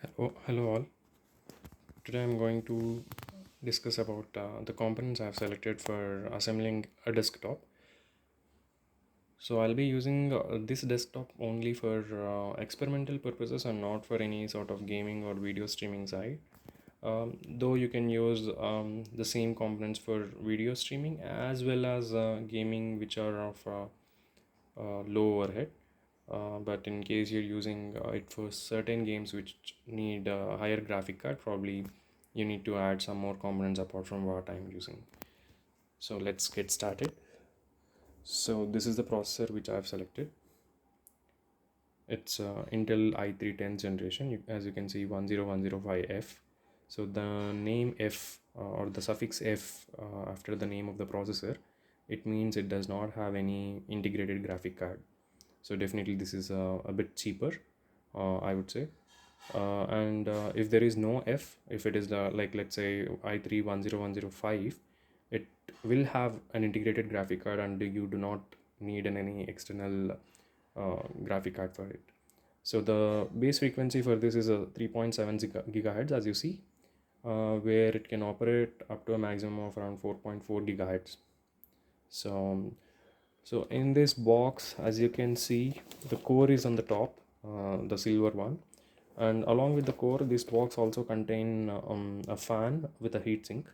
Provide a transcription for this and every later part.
Hello all. Today I'm going to discuss about the components I've selected for assembling a desktop. So I'll be using this desktop only for experimental purposes and not for any sort of gaming or video streaming side. Though you can use the same components for video streaming as well as gaming, which are of low overhead. But in case you're using it for certain games which need a higher graphic card, probably you need to add some more components apart from what I'm using. So let's get started. So this is the processor which I've selected. It's Intel i3 10th generation, as you can see 10105F. So the name F or the suffix F after the name of the processor, it means it does not have any integrated graphic card. So definitely this is a bit cheaper, I would say. And if there is no F, if it is the, like, let's say i3 10105, it will have an integrated graphic card and you do not need any external graphic card for it. So the base frequency for this is a 3.7 gigahertz, as you see, where it can operate up to a maximum of around 4.4 gigahertz. So in this box, as you can see, the core is on the top, the silver one, and along with the core, this box also contain a fan with a heatsink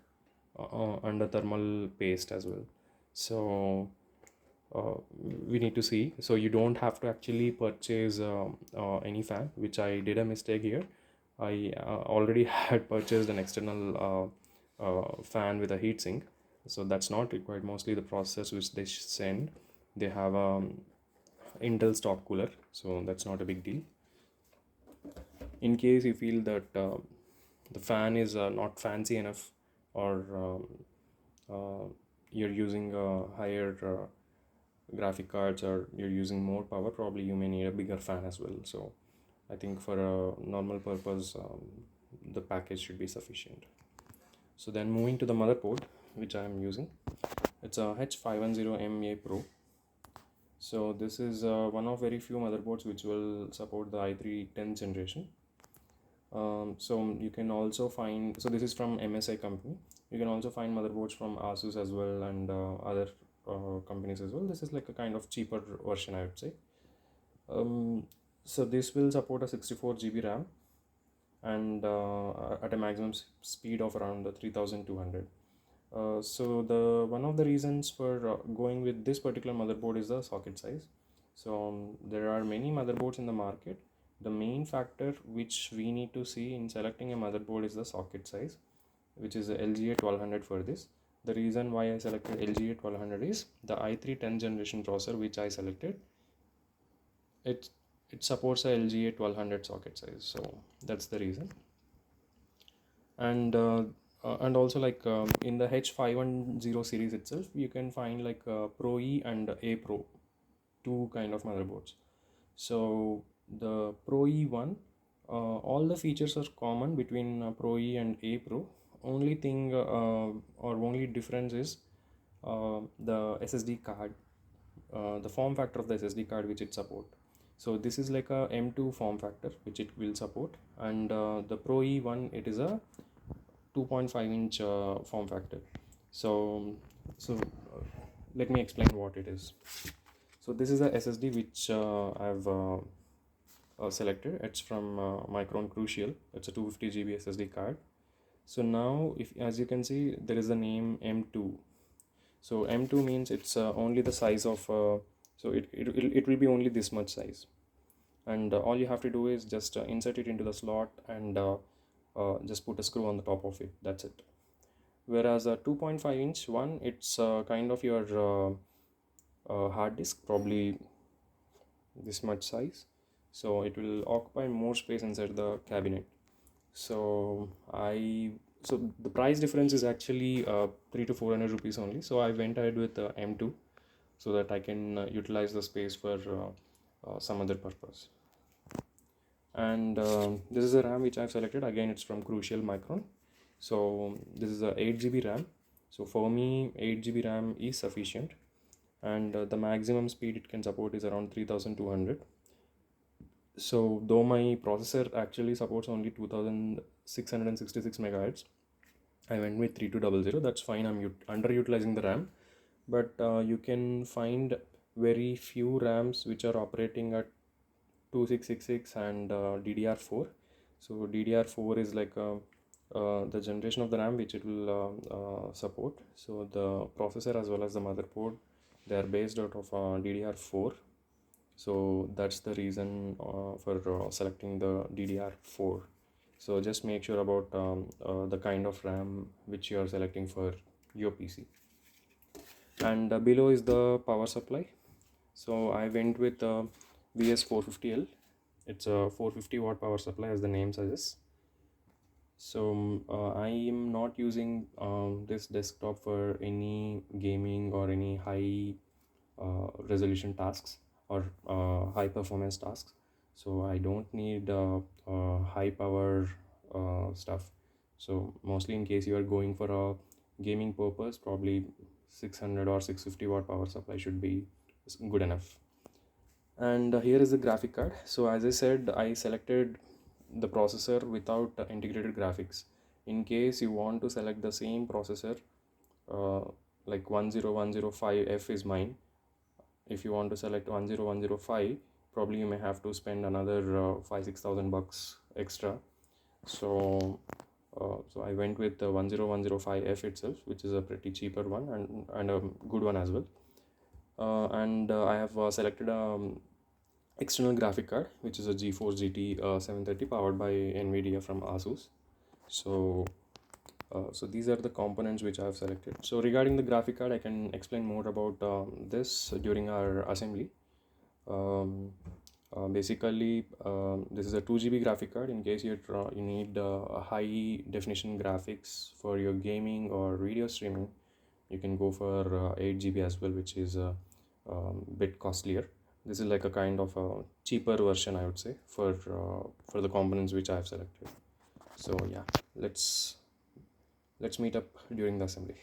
and a thermal paste as well. So we need to see. So you don't have to actually purchase any fan, which I did a mistake here. I already had purchased an external fan with a heatsink, so that's not required. Mostly the processors which they send, they have Intel stock cooler, so that's not a big deal. In case you feel that the fan is not fancy enough, or you're using higher graphic cards, or you're using more power, probably you may need a bigger fan as well. So I think for a normal purpose, the package should be sufficient. So then moving to the motherboard which I am using, it's a H510-A-PRO. So this is one of very few motherboards which will support the i3 10th generation. So you can also find, so this is from MSI company. You can also find motherboards from Asus as well, and other companies as well. This is like a kind of cheaper version, I would say. So this will support a 64 GB RAM and at a maximum speed of around 3200. So the one of the reasons for going with this particular motherboard is the socket size. So there are many motherboards in the market. The main factor which we need to see in selecting a motherboard is the socket size, which is the LGA 1200 for this. The reason why I selected LGA 1200 is the i3 10th generation processor which I selected, it supports a LGA 1200 socket size, so that's the reason. And also, like, in the H510 series itself, you can find like Pro E and A-Pro, two kind of motherboards. So the Pro E one, all the features are common between Pro E and A-Pro. Only thing or only difference is the SSD card, the form factor of the SSD card which it support. So this is like a M.2 form factor which it will support, and the Pro E1, it is a 2.5-inch form factor. So let me explain what it is. So this is a SSD which I've selected. It's from Micron Crucial. It's a 250 GB SSD card. So now, if as you can see, there is the name M2. So M2 means it's only the size of so it will be only this much size, and all you have to do is just insert it into the slot and just put a screw on the top of it. That's it. Whereas a 2.5-inch one, it's kind of your hard disk, probably this much size, so it will occupy more space inside the cabinet. So the price difference is actually 300 to 400 rupees only, so I went ahead with M2 so that I can utilize the space for some other purpose. And this is a RAM which I've selected. Again, it's from Crucial Micron. So this is a 8 GB RAM. So for me, 8 GB RAM is sufficient, and the maximum speed it can support is around 3200. So though my processor actually supports only 2666 megahertz, I went with 3200. That's fine. I'm underutilizing the RAM, but you can find very few RAMs which are operating at 2666 and DDR4. So DDR4 is like the generation of the RAM which it will support. So the processor as well as the motherboard, they are based out of DDR4. So that's the reason for selecting the DDR4. So just make sure about the kind of RAM which you are selecting for your PC. And below is the power supply. So I went with VS450L. It's a 450 watt power supply as the name suggests. So I am not using this desktop for any gaming or any high resolution tasks or high performance tasks. So I don't need high power stuff. So mostly in case you are going for a gaming purpose, probably 600 or 650 watt power supply should be good enough. And here is the graphic card. So as I said, I selected the processor without integrated graphics. In case you want to select the same processor, uh, like 10105F is mine. If you want to select 10105, probably you may have to spend another 5,000-6,000 bucks extra. So so I went with the 10105F itself, which is a pretty cheaper one and a good one as well. And I have selected external graphic card, which is a GeForce GT 730 powered by NVIDIA from Asus. So so these are the components which I have selected. So regarding the graphic card, I can explain more about this during our assembly. Basically, this is a 2 GB graphic card. In case you need a high definition graphics for your gaming or video streaming, you can go for 8 GB as well, which is a bit costlier. This is like a kind of a cheaper version, I would say, for the components which I have selected. So yeah, let's meet up during the assembly.